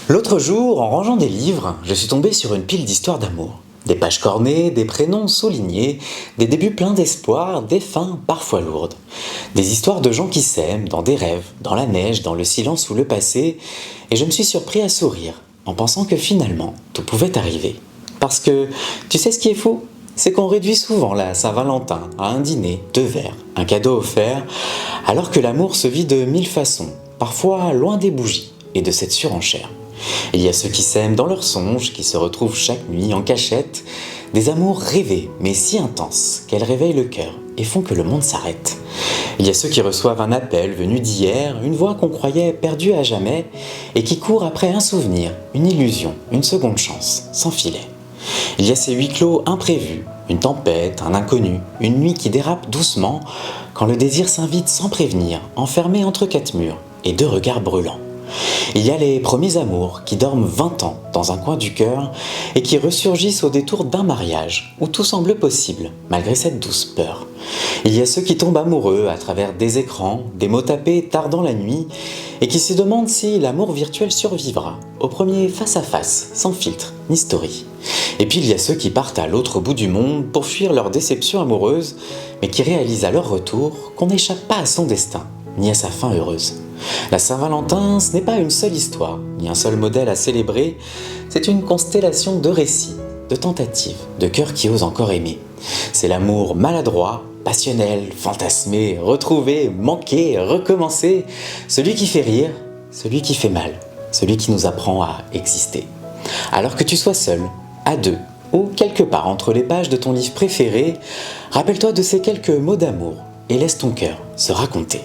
L'autre jour, en rangeant des livres, je suis tombé sur une pile d'histoires d'amour. Des pages cornées, des prénoms soulignés, des débuts pleins d'espoir, des fins parfois lourdes. Des histoires de gens qui s'aiment, dans des rêves, dans la neige, dans le silence ou le passé, et je me suis surpris à sourire, en pensant que finalement, tout pouvait arriver. Parce que, tu sais ce qui est fou ? C'est qu'on réduit souvent la Saint-Valentin à un dîner, 2 verres, un cadeau offert, alors que l'amour se vit de 1000 façons, parfois loin des bougies et de cette surenchère. Il y a ceux qui s'aiment dans leurs songes, qui se retrouvent chaque nuit en cachette, des amours rêvés, mais si intenses qu'elles réveillent le cœur et font que le monde s'arrête. Il y a ceux qui reçoivent un appel venu d'hier, une voix qu'on croyait perdue à jamais, et qui courent après un souvenir, une illusion, une seconde chance, sans filet. Il y a ces huis clos imprévus, une tempête, un inconnu, une nuit qui dérape doucement, quand le désir s'invite sans prévenir, enfermé entre 4 murs et 2 regards brûlants. Il y a les premiers amours qui dorment 20 ans dans un coin du cœur et qui ressurgissent au détour d'un mariage où tout semble possible malgré cette douce peur. Il y a ceux qui tombent amoureux à travers des écrans, des mots tapés tardant la nuit et qui se demandent si l'amour virtuel survivra au premier face-à-face, sans filtre ni story. Et puis il y a ceux qui partent à l'autre bout du monde pour fuir leur déception amoureuse mais qui réalisent à leur retour qu'on n'échappe pas à son destin ni à sa fin heureuse. La Saint-Valentin, ce n'est pas une seule histoire, ni un seul modèle à célébrer, c'est une constellation de récits, de tentatives, de cœurs qui osent encore aimer. C'est l'amour maladroit, passionnel, fantasmé, retrouvé, manqué, recommencé, celui qui fait rire, celui qui fait mal, celui qui nous apprend à exister. Alors que tu sois seul, à deux, ou quelque part entre les pages de ton livre préféré, rappelle-toi de ces quelques mots d'amour et laisse ton cœur se raconter.